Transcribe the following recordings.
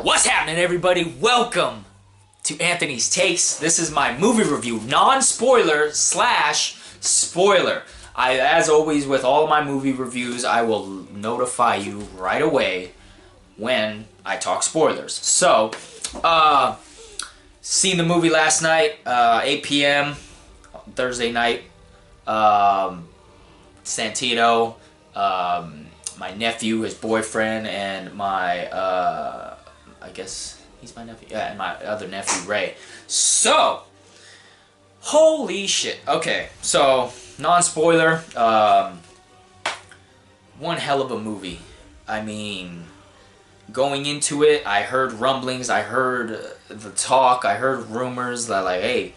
What's happening, everybody? Welcome to Anthony's Takes. This is my movie review, non-spoiler slash spoiler. As always, with all my movie reviews, I will notify you right away when I talk spoilers. So, seen the movie last night, 8 p.m. Thursday night. Santino, my nephew, his boyfriend, and my, I guess he's my nephew, yeah, and my other nephew, Ray. So, holy shit. Okay, so, non-spoiler, one hell of a movie. I mean, going into it, I heard rumblings, I heard the talk, I heard rumors that, like, hey,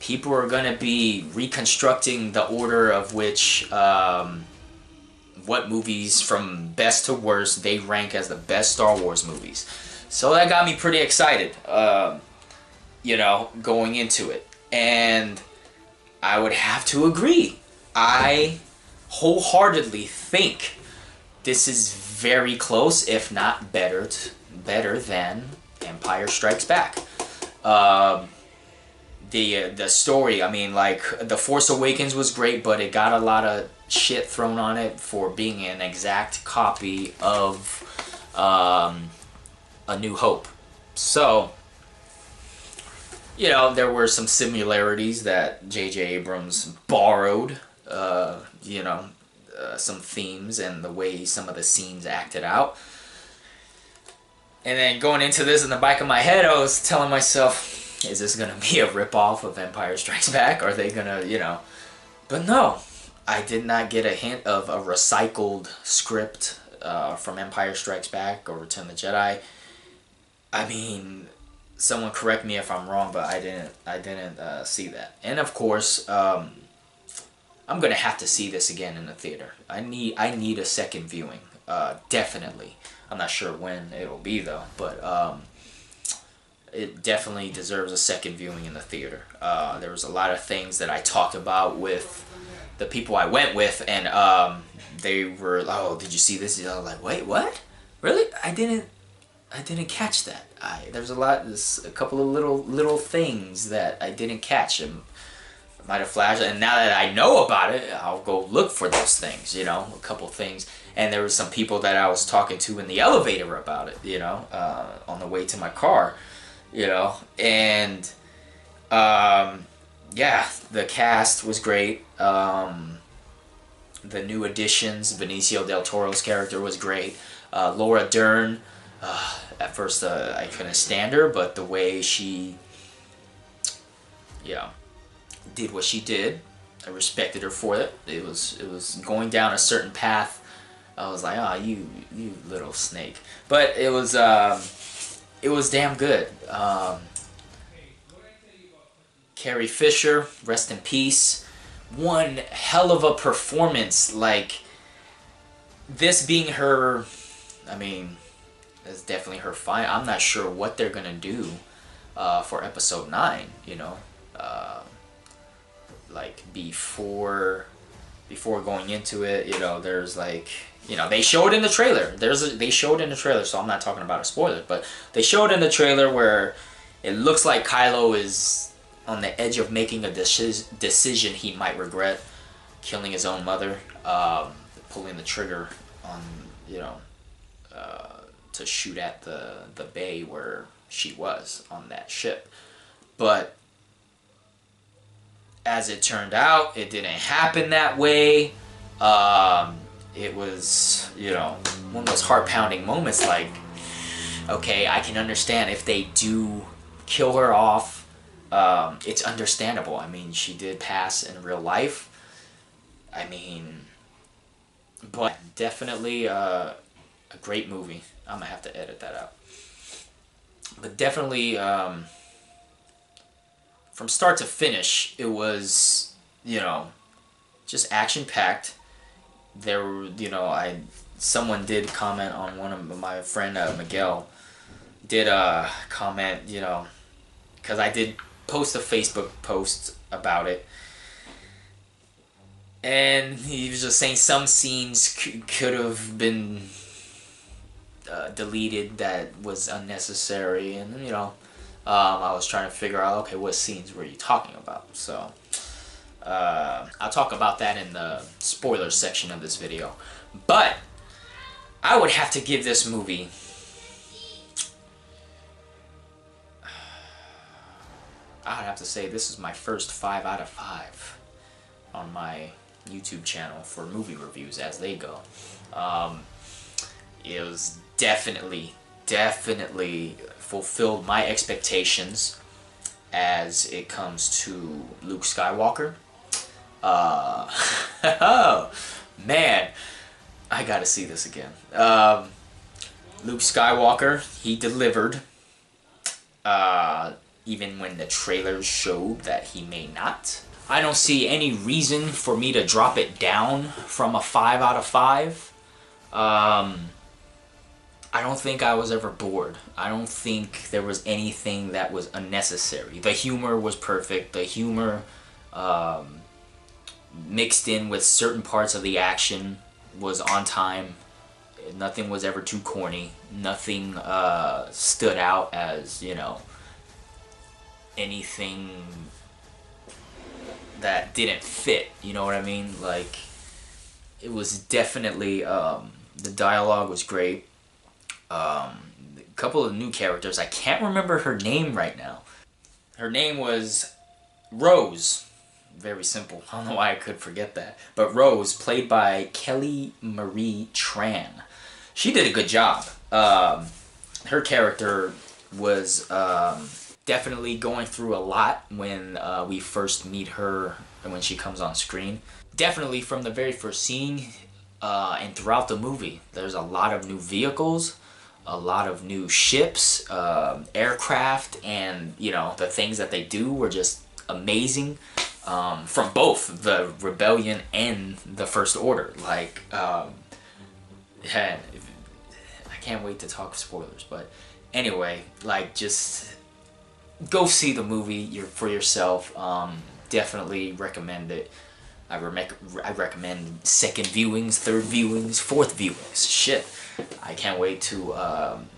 people are going to be reconstructing the order of which, what movies from best to worst they rank as the best Star Wars movies. So that got me pretty excited, you know, going into it. And I would have to agree. I wholeheartedly think this is very close, if not better than Empire Strikes Back. The story, I mean, like, The Force Awakens was great, but it got a lot of shit thrown on it for being an exact copy of A New Hope. So, you know, there were some similarities that J.J. Abrams borrowed, you know, some themes and the way some of the scenes acted out. And then going into this, in the back of my head, I was telling myself, is this going to be a ripoff of Empire Strikes Back? Are they going to, you know... But no, I did not get a hint of a recycled script from Empire Strikes Back or Return of the Jedi. I mean, someone correct me if I'm wrong, but I didn't see that. And of course, I'm going to have to see this again in the theater. I need a second viewing, definitely. I'm not sure when it will be, though, but... it definitely deserves a second viewing in the theater. There was a lot of things that I talked about with the people I went with, and they were, oh, did you see this? And I was like, wait, what? Really? I didn't catch that. There's a couple of little things that I didn't catch, and might have flashed. And now that I know about it, I'll go look for those things. You know, a couple things. And there were some people that I was talking to in the elevator about it. You know, on the way to my car. You know, and yeah, the cast was great. The new additions, Benicio del Toro's character was great. Laura Dern, at first I couldn't stand her, but the way she, yeah, did what she did, I respected her for it. It was going down a certain path. I was like, oh, you little snake. But it was damn good. Carrie Fisher, rest in peace. One hell of a performance. Like, this being her, I mean, it's definitely her final. I'm not sure what they're gonna do for episode 9. You know, like before going into it. You know, there's like. You know, they showed in the trailer. They showed in the trailer, so I'm not talking about a spoiler, but they showed in the trailer where it looks like Kylo is on the edge of making a decision he might regret, killing his own mother, pulling the trigger on, you know, to shoot at the bay where she was on that ship. But as it turned out, it didn't happen that way. It was, you know, one of those heart-pounding moments, like, okay, I can understand if they do kill her off. It's understandable. I mean, she did pass in real life. I mean, but definitely a great movie. I'm going to have to edit that out. But definitely, from start to finish, it was, you know, just action-packed. There were, you know, someone did comment on one of my friend Miguel did comment, you know, because I did post a Facebook post about it, and he was just saying some scenes could have been deleted that was unnecessary, and you know, I was trying to figure out, okay, what scenes were you talking about? So I'll talk about that in the spoiler section of this video. But I would have to give this movie I would have to say this is my first 5 out of 5 on my YouTube channel for movie reviews as they go. It was definitely fulfilled my expectations as it comes to Luke Skywalker. Oh, man, I gotta see this again. Luke Skywalker, he delivered, even when the trailers showed that he may not. I don't see any reason for me to drop it down from a 5 out of 5. I don't think I was ever bored. I don't think there was anything that was unnecessary. The humor was perfect. The humor mixed in with certain parts of the action was on time. Nothing was ever too corny. Nothing stood out as, you know, anything that didn't fit, you know what I mean? Like, it was definitely, the dialogue was great. A couple of new characters, I can't remember her name right now. Her name was Rose. Very simple. I don't know why I could forget that. But Rose, played by Kelly Marie Tran. She did a good job. Her character was definitely going through a lot when we first meet her and when she comes on screen. Definitely from the very first scene and throughout the movie, there's a lot of new vehicles, a lot of new ships, aircraft, and you know, the things that they do were just amazing. From both the Rebellion and the First Order. Like, I can't wait to talk spoilers, but anyway, like, just go see the movie for yourself. Definitely recommend it. I recommend second viewings, third viewings, fourth viewings. Shit, I can't wait to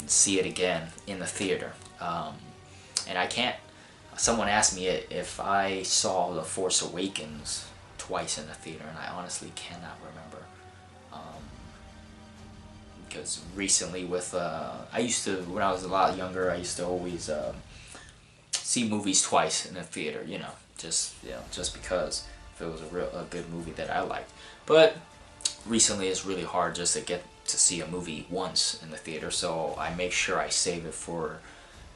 see it again in the theater. And I can't. Someone asked me if I saw The Force Awakens twice in the theater, and I honestly cannot remember. Because recently with, I used to, when I was a lot younger, I used to always see movies twice in the theater, you know, just because if it was a good movie that I liked. But recently it's really hard just to get to see a movie once in the theater, so I make sure I save it for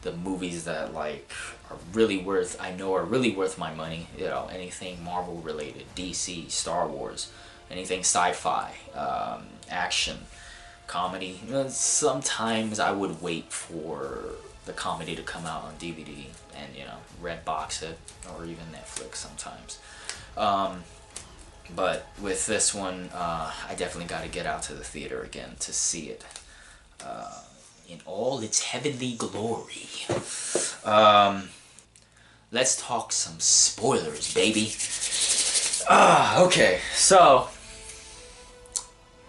the movies that like are really worth, I know are really worth my money. You know, anything Marvel related, DC, Star Wars, anything sci-fi, action, comedy. You know, sometimes I would wait for the comedy to come out on DVD and, you know, red box it, or even Netflix sometimes. But with this one, I definitely got to get out to the theater again to see it in all its heavenly glory. Let's talk some spoilers, baby. Okay, so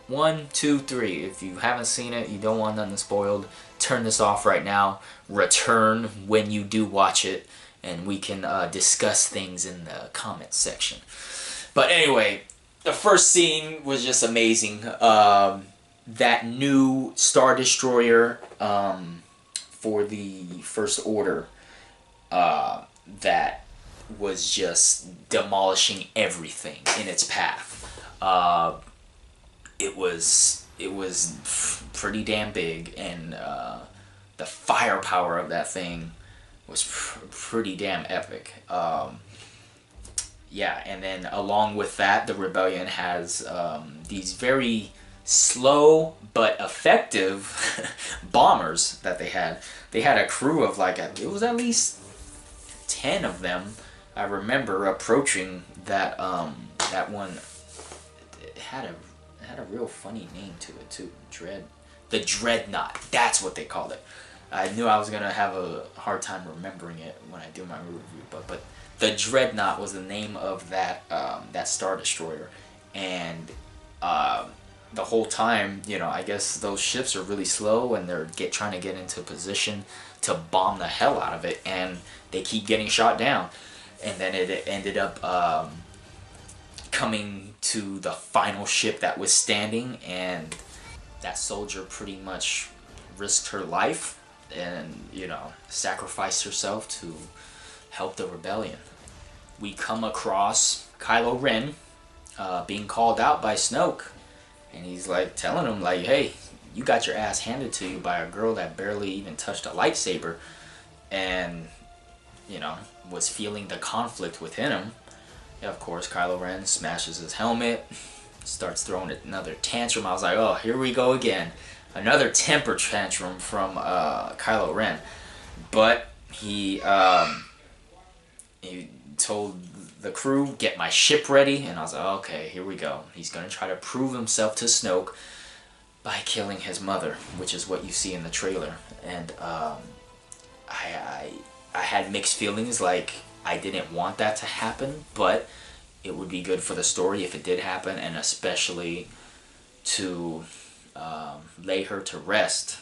1, 2, 3. If you haven't seen it, you don't want nothing spoiled, turn this off right now. Return when you do watch it, and we can discuss things in the comments section. But anyway, the first scene was just amazing. That new Star Destroyer for the First Order that was just demolishing everything in its path. It was pretty damn big, and the firepower of that thing was pretty damn epic. Yeah, and then along with that, the Rebellion has these very slow but effective bombers that they had. They had a crew of like, it was at least 10 of them. I remember approaching that that one. It had a real funny name to it too. The Dreadnought. That's what they called it. I knew I was gonna have a hard time remembering it when I do my review, but the Dreadnought was the name of that that Star Destroyer, and the whole time, you know, I guess those ships are really slow and they're trying to get into position to bomb the hell out of it, and they keep getting shot down. And then it ended up coming to the final ship that was standing, and that soldier pretty much risked her life and, you know, sacrificed herself to help the rebellion. We come across Kylo Ren being called out by Snoke, and he's like telling him like, hey, you got your ass handed to you by a girl that barely even touched a lightsaber, and, you know, was feeling the conflict within him. Yeah, of course, Kylo Ren smashes his helmet, starts throwing another tantrum. I was like, oh, here we go again. Another temper tantrum from Kylo Ren. But he told the crew, get my ship ready. And I was like, okay, here we go. He's going to try to prove himself to Snoke by killing his mother, which is what you see in the trailer. And I had mixed feelings. Like, I didn't want that to happen, but it would be good for the story if it did happen, and especially to lay her to rest,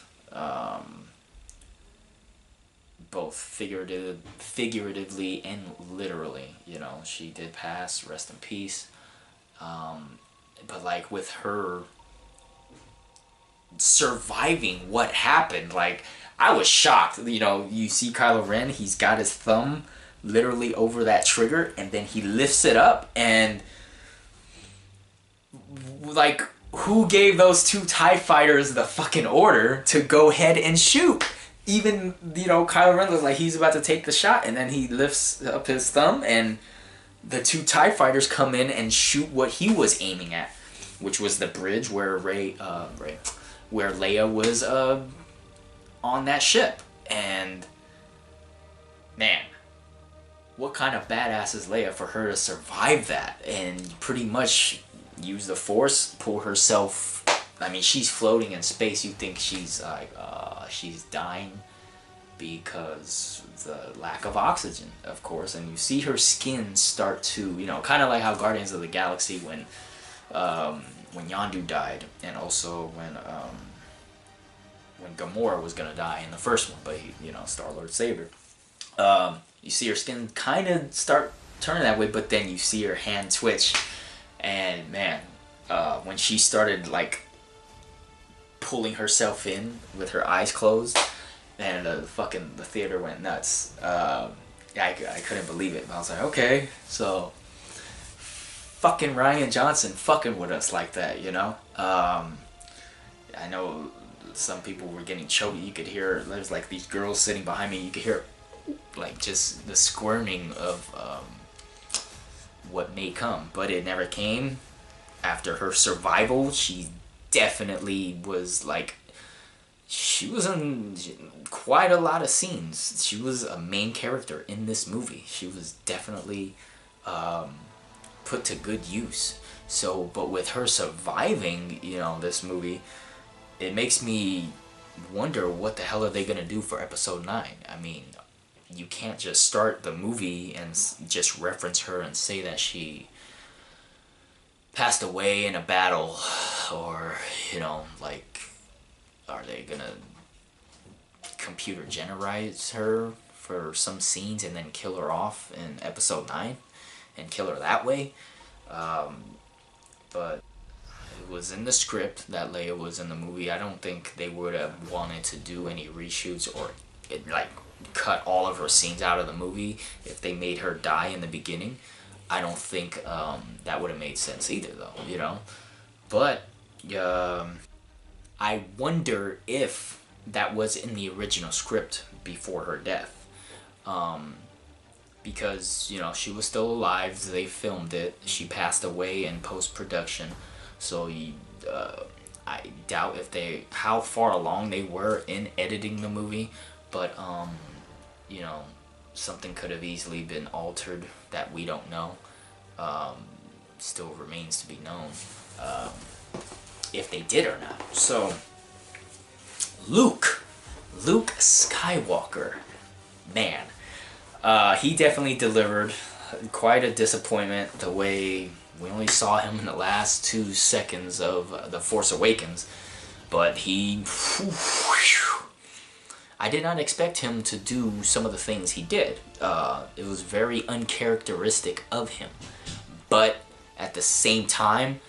both figuratively and literally. You know, she did pass, rest in peace. But like with her surviving what happened, like, I was shocked. You know, you see Kylo Ren, he's got his thumb literally over that trigger, and then he lifts it up, and like, who gave those two TIE fighters the fucking order to go ahead and shoot? Even, you know, Kylo Ren looks like he's about to take the shot, and then he lifts up his thumb, and the two TIE fighters come in and shoot what he was aiming at, which was the bridge where where Leia was on that ship. And man, what kind of badass is Leia for her to survive that and pretty much use the Force, pull herself. I mean, she's floating in space. You think she's like she's dying because the lack of oxygen, of course. And you see her skin start to, you know, kind of like how Guardians of the Galaxy when Yondu died, and also when Gamora was gonna die in the first one, but he, you know, Star-Lord saved her. You see her skin kind of start turning that way, but then you see her hand twitch, and man, when she started like pulling herself in with her eyes closed, and the theater went nuts. I couldn't believe it. I was like, okay, so fucking Ryan Johnson fucking with us like that, you know. I know some people were getting choked. You could hear, there's like these girls sitting behind me, you could hear like just the squirming of what may come, but it never came. After her survival, she definitely was like, she was in quite a lot of scenes. She was a main character in this movie. She was definitely put to good use. So, but with her surviving, you know, this movie, it makes me wonder what the hell are they gonna do for episode 9. I mean, you can't just start the movie and just reference her and say that she passed away in a battle, or, you know, like, are they gonna computer generate her for some scenes and then kill her off in episode 9 and kill her that way? But it was in the script that Leia was in the movie. I don't think they would have wanted to do any reshoots or like cut all of her scenes out of the movie if they made her die in the beginning. I don't think that would have made sense either, though, you know. But I wonder if that was in the original script before her death, because, you know, she was still alive. They filmed it. She passed away in post-production, so I doubt how far along they were in editing the movie. But you know, something could have easily been altered that we don't know. Still remains to be known if they did or not. So Luke Skywalker, man, he definitely delivered. Quite a disappointment the way We only saw him in the last 2 seconds of The Force Awakens, but I did not expect him to do some of the things he did. It was very uncharacteristic of him. But at the same time,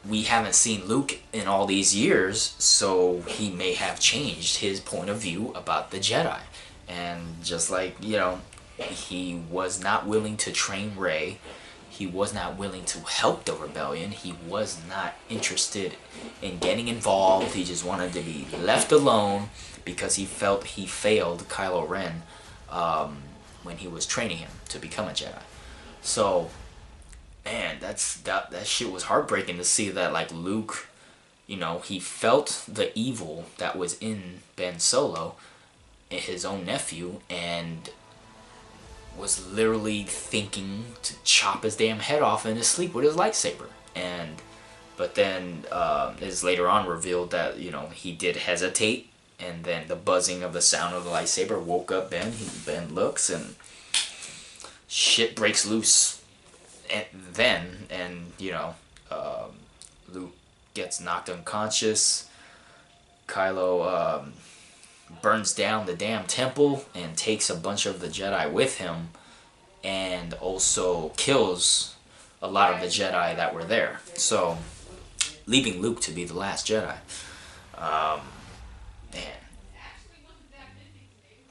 we haven't seen Luke in all these years, so he may have changed his point of view about the Jedi. And just like, he was not willing to train Rey, he was not willing to help the rebellion, he was not interested in getting involved, he just wanted to be left alone because he felt he failed Kylo Ren when he was training him to become a Jedi. So, man, that shit was heartbreaking to see that, like, Luke, he felt the evil that was in Ben Solo, his own nephew, and was literally thinking to chop his damn head off in his sleep with his lightsaber. But then it's later on revealed that, he did hesitate, and then the buzzing of the sound of the lightsaber woke up Ben. Ben looks, and shit breaks loose. And Luke gets knocked unconscious. Kylo burns down the damn temple and takes a bunch of the Jedi with him, and also kills a lot of the Jedi that were there. So, leaving Luke to be the last Jedi. Man,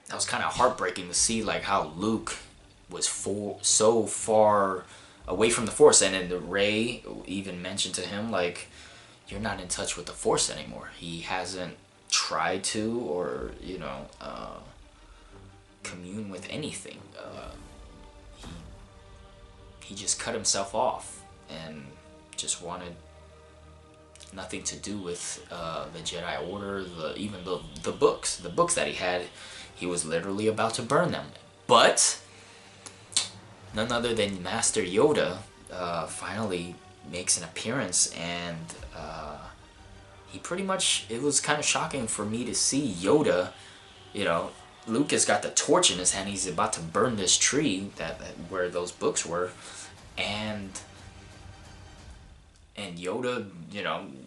that was kind of heartbreaking to see, like, how Luke was so far away from the Force, and then Rey even mentioned to him, like, you're not in touch with the Force anymore. He hasn't tried to, or commune with anything. He just cut himself off and just wanted nothing to do with the Jedi Order, even the books that he had. He was literally about to burn them. But none other than Master Yoda finally makes an appearance, and he pretty much, it was kind of shocking for me to see Yoda, Luke has got the torch in his hand, he's about to burn this tree where those books were, and Yoda,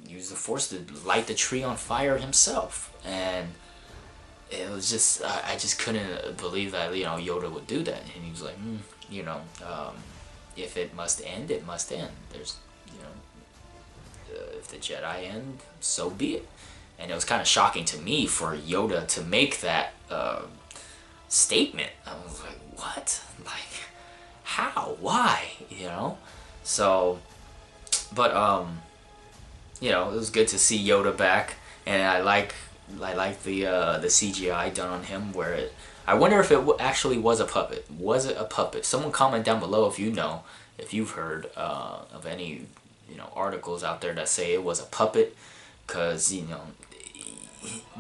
used the Force to light the tree on fire himself, and it was just, I just couldn't believe that, Yoda would do that, and he was like, if it must end, it must end. There's, if the Jedi end, so be it. And it was kind of shocking to me for Yoda to make that statement. I was like, what? Like, how? Why? So, but it was good to see Yoda back, and I like the CGI done on him, where I wonder if it actually was a puppet. Was it a puppet? Someone comment down below if you know, if you've heard of any articles out there that say it was a puppet, because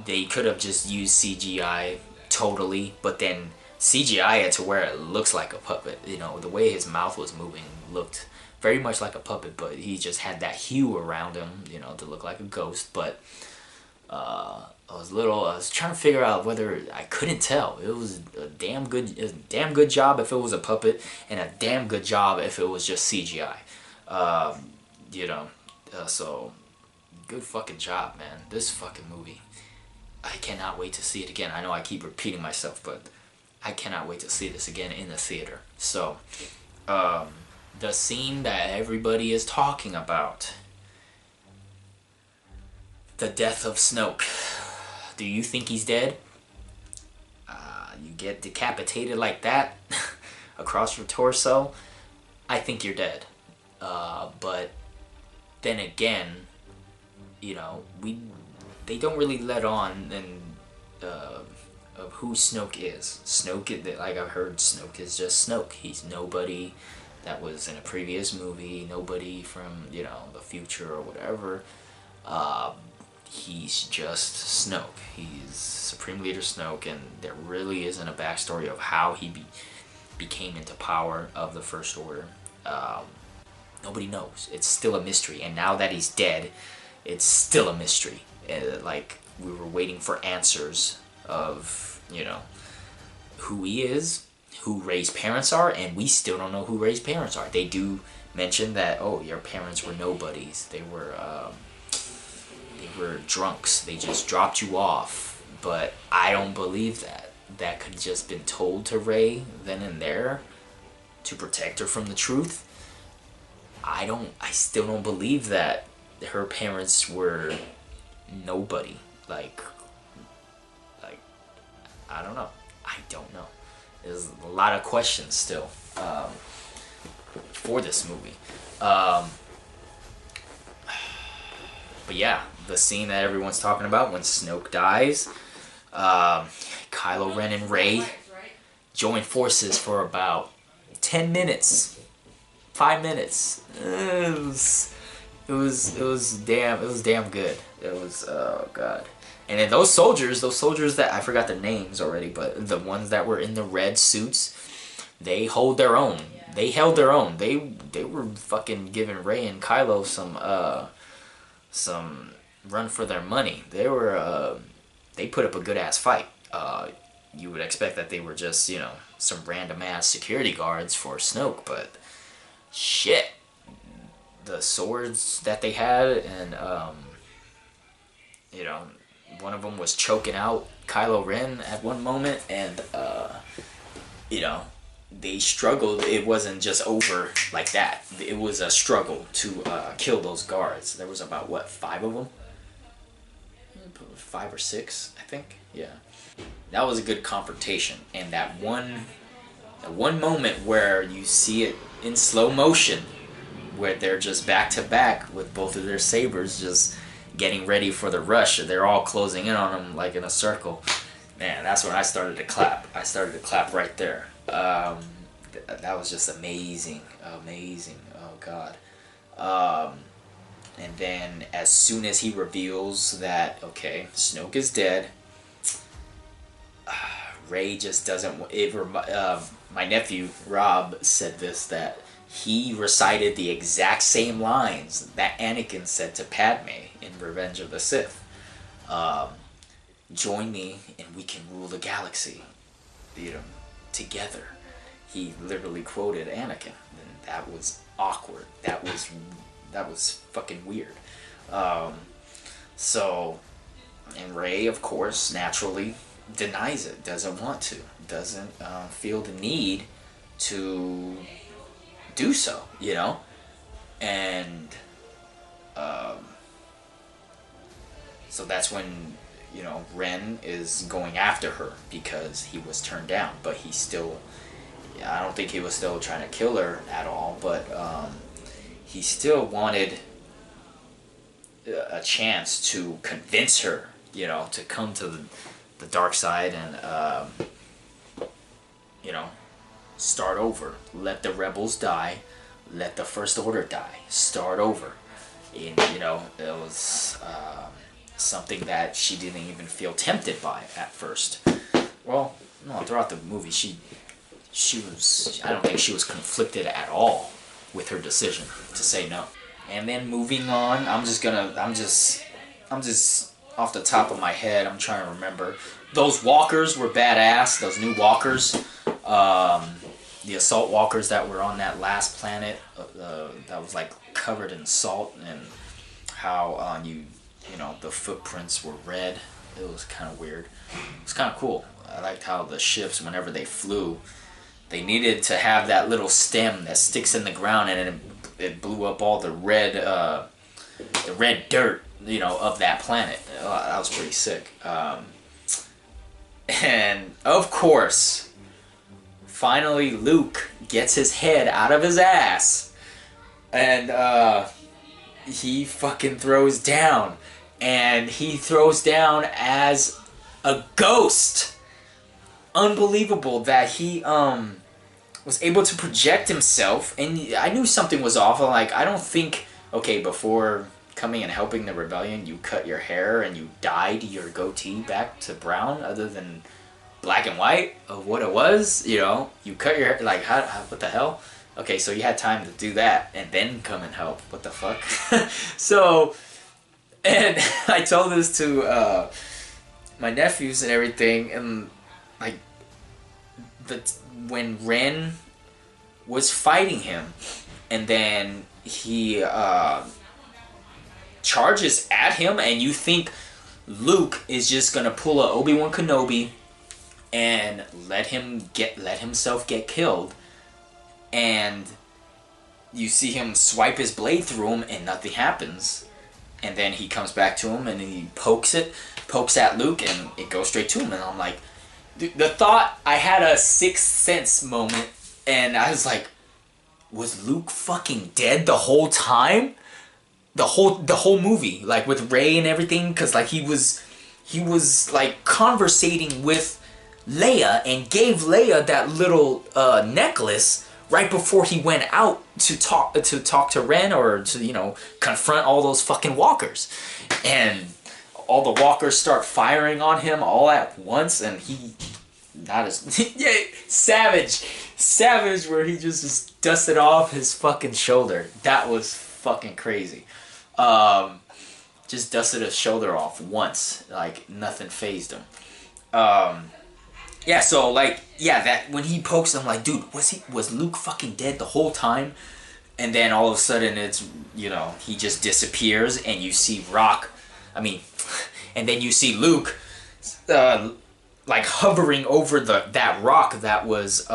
they could have just used CGI totally, but then CGI it to where it looks like a puppet. The way his mouth was moving looked very much like a puppet, but he just had that hue around him, to look like a ghost. But I was trying to figure out whether, I couldn't tell. It was a damn good job if it was a puppet, and a damn good job if it was just CGI. So good fucking job, man. This fucking movie, I cannot wait to see it again. I know I keep repeating myself, but I cannot wait to see this again in the theater. So, the scene that everybody is talking about, the death of Snoke. Do you think he's dead? You get decapitated like that across your torso, I think you're dead. But then again, they don't really let on of who Snoke is. Snoke, like I've heard, Snoke is just Snoke. He's nobody that was in a previous movie, nobody from, the future or whatever. He's just Snoke. He's Supreme Leader Snoke, and there really isn't a backstory of how he became into power of the First Order. Nobody knows. It's still a mystery, and now that he's dead, it's still a mystery. Like, we were waiting for answers of, who he is, who Rey's parents are, and we still don't know who Rey's parents are. They do mentioned that, oh, your parents were nobodies. They were drunks. They just dropped you off. But I don't believe that. That could just been told to Rey then and there to protect her from the truth. I still don't believe that her parents were nobody. Like, I don't know. I don't know. There's a lot of questions still for this movie. But yeah, the scene that everyone's talking about when Snoke dies, Kylo Ren and Rey join forces for about 10 minutes, 5 minutes. It was damn good. It was, oh god. And then those soldiers that I forgot their names already, but the ones that were in the red suits, they hold their own. They held their own. They were fucking giving Rey and Kylo some run for their money. They put up a good ass fight. You would expect that they were just, you know, some random ass security guards for Snoke, but shit, the swords that they had, and you know, one of them was choking out Kylo Ren at one moment, and you know, they struggled. It wasn't just over like that. It was a struggle to kill those guards. There was about, what, 5 of them? 5 or 6, I think. Yeah, that was a good confrontation. And that one moment where you see it in slow motion, where they're just back to back with both of their sabers, just getting ready for the rush. They're all closing in on them like in a circle. Man, that's when I started to clap. I started to clap right there. That was just amazing. Oh god. And then as soon as he reveals that, okay, Snoke is dead, Rey just doesn't. My nephew Rob said this, that he recited the exact same lines that Anakin said to Padme in Revenge of the Sith. Join me and we can rule the galaxy, you know, together. He literally quoted Anakin, and that was awkward. That was fucking weird. So, and Rey, of course, naturally denies it. Doesn't want to. Doesn't feel the need to do so. You know, and so that's when, you know, Ren is going after her because he was turned down, but he still. I don't think he was still trying to kill her at all, but he still wanted a chance to convince her, you know, to come to the dark side and, you know, start over. Let the rebels die. Let the First Order die. Start over. And, you know, it was something that she didn't even feel tempted by at first. Well, no, throughout the movie, she was, I don't think she was conflicted at all with her decision to say no. And then moving on, I'm just off the top of my head, I'm trying to remember. Those walkers were badass, those new walkers. The assault walkers that were on that last planet that was like covered in salt, and how you know, the footprints were red. It was kind of weird. It was kind of cool. I liked how the ships, whenever they flew, they needed to have that little stem that sticks in the ground, and it blew up all the red dirt, you know, of that planet. That was pretty sick. And of course, finally Luke gets his head out of his ass, and he fucking throws down, and he throws down as a ghost. Unbelievable that he was able to project himself, and I knew something was off. Like, I don't think, okay, before coming and helping the rebellion, you cut your hair and you dyed your goatee back to brown, other than black and white of what it was, you know. You cut your hair, like, how what the hell? Okay, so you had time to do that and then come and help. What the fuck? So, and I told this to my nephews and everything, and like, when Ren was fighting him, and then he charges at him, and you think Luke is just gonna pull a Obi-Wan Kenobi and let himself get killed, and you see him swipe his blade through him and nothing happens, and then he comes back to him and he pokes at Luke and it goes straight to him, and I'm like, the thought, I had a Sixth Sense moment, and I was like, was Luke fucking dead the whole time? The whole movie, like with Rey and everything, because like he was like conversating with Leia and gave Leia that little necklace right before he went out to talk to Ren, or to confront all those fucking walkers, and all the walkers start firing on him all at once, and he not as yeah, savage where he just dusted off his fucking shoulder. That was fucking crazy. Just dusted his shoulder off once, like nothing phased him. Yeah, so like, yeah, that when he pokes him, like, dude, was Luke fucking dead the whole time? And then all of a sudden it's, he just disappears, and you see and then you see Luke, like hovering over that rock that was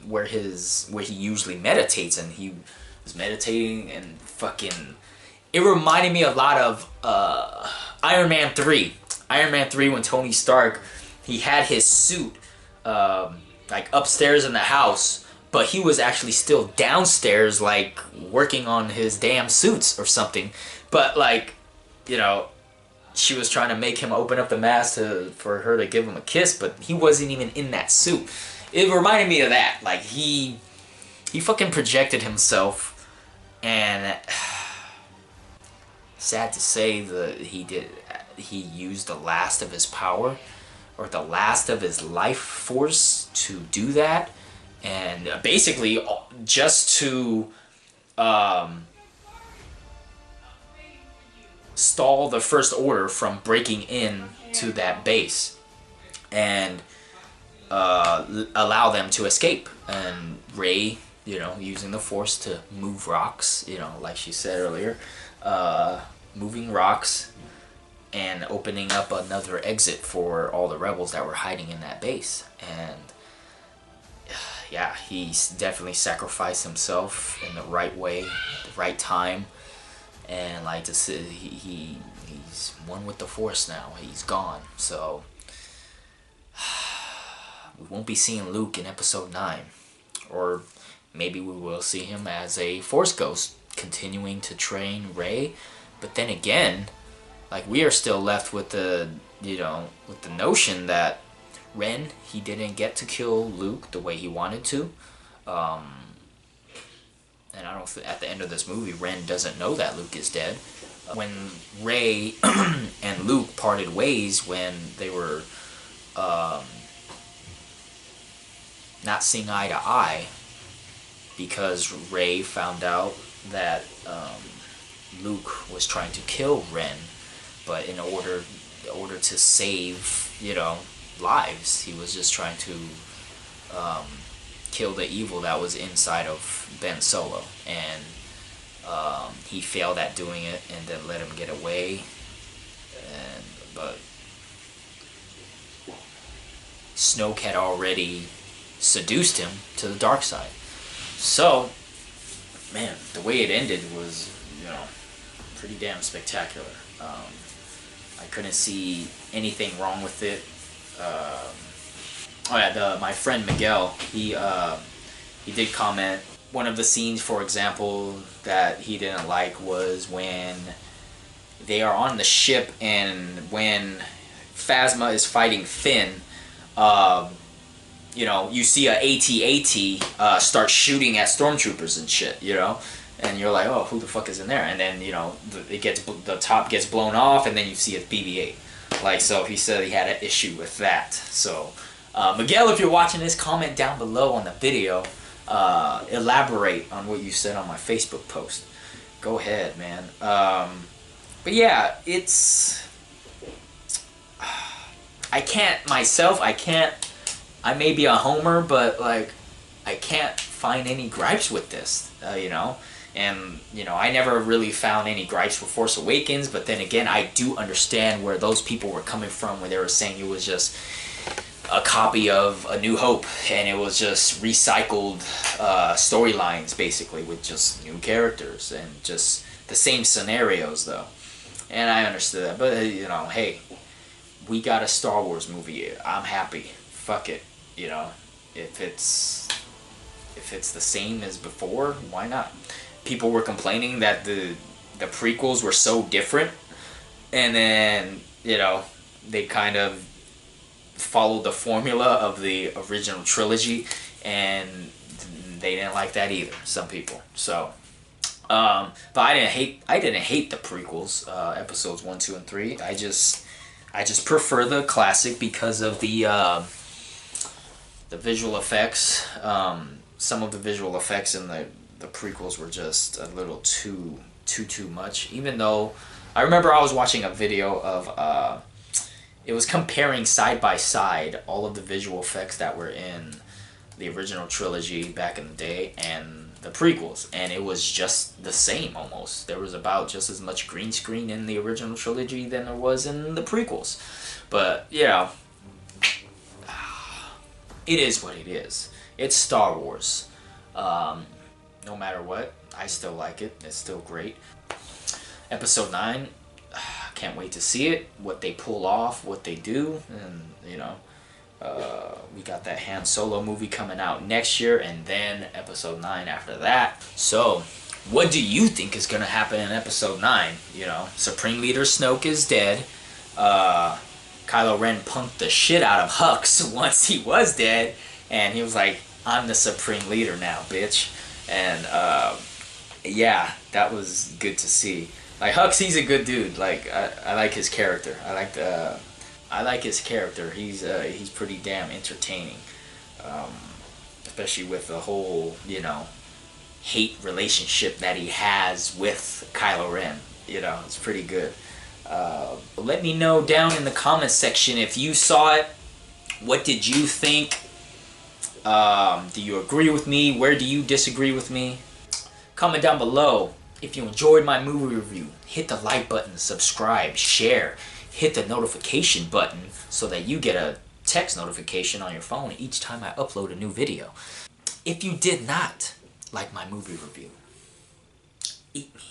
where he usually meditates, and he was meditating and fucking. It reminded me a lot of Iron Man 3. Iron Man 3, when Tony Stark, he had his suit like upstairs in the house, but he was actually still downstairs, like working on his damn suits or something. But like, she was trying to make him open up the mask for her to give him a kiss, but he wasn't even in that suit. It reminded me of that. Like he fucking projected himself, and sad to say that he used the last of his power, or the last of his life force, to do that, and basically just to stall the First Order from breaking in to that base and allow them to escape. And Rey, using the Force to move rocks, like she said earlier, moving rocks and opening up another exit for all the rebels that were hiding in that base. And yeah, he's definitely sacrificed himself in the right way, the right time. And like to say, he's one with the Force now. He's gone. So we won't be seeing Luke in Episode 9. Or maybe we will see him as a Force ghost, continuing to train Rey. But then again, like, we are still left with the notion that Ren, he didn't get to kill Luke the way he wanted to. And I don't at the end of this movie, Ren doesn't know that Luke is dead. When Rey and Luke parted ways, when they were not seeing eye to eye, because Rey found out that Luke was trying to kill Ren, but in order to save, lives, he was just trying to kill the evil that was inside of Ben Solo, and he failed at doing it, and then let him get away. But Snoke had already seduced him to the dark side. So, man, the way it ended was, pretty damn spectacular. I couldn't see anything wrong with it. My friend Miguel, he did comment. One of the scenes, for example, that he didn't like was when they are on the ship, and when Phasma is fighting Finn, you see a AT-AT start shooting at stormtroopers and shit, and you're like, oh, who the fuck is in there? And then the top gets blown off, and then you see a BB-8. Like, so he said he had an issue with that. So Miguel, if you're watching this, comment down below on the video. Elaborate on what you said on my Facebook post. Go ahead, man. But yeah, it's... I may be a homer, but like, I can't find any gripes with this, you know. And, you know, I never really found any gripes with Force Awakens, but then again, I do understand where those people were coming from, where they were saying it was just a copy of A New Hope, and it was just recycled storylines, basically, with just new characters, and just the same scenarios, though. And I understood that, but, you know, hey, we got a Star Wars movie. I'm happy. Fuck it, you know. If it's the same as before, why not? People were complaining that the prequels were so different, and then, you know, they kind of followed the formula of the original trilogy, and they didn't like that either, some people. So but I didn't hate the prequels, episodes 1, 2, and 3. I just prefer the classic because of the visual effects. Some of the visual effects in the prequels were just a little too much. Even though I remember I was watching a video of it was comparing side by side all of the visual effects that were in the original trilogy back in the day and the prequels, and it was just the same almost. There was about just as much green screen in the original trilogy than there was in the prequels. But, you know, it is what it is. It's Star Wars. No matter what, I still like it. It's still great. Episode 9, can't wait to see it, what they pull off, what they do, and, you know, we got that Han Solo movie coming out next year, and then Episode 9 after that. So, what do you think is going to happen in Episode 9? You know, Supreme Leader Snoke is dead. Kylo Ren punked the shit out of Hux once he was dead, and he was like, I'm the Supreme Leader now, bitch. And, yeah, that was good to see. Like, Hux, he's a good dude. Like, I like his character. I like his character. He's pretty damn entertaining. Especially with the whole, you know, hate relationship that he has with Kylo Ren. You know, it's pretty good. Let me know down in the comments section if you saw it. What did you think? Do you agree with me? Where do you disagree with me? Comment down below if you enjoyed my movie review. Hit the like button, subscribe, share. Hit the notification button so that you get a text notification on your phone each time I upload a new video. If you did not like my movie review, eat me.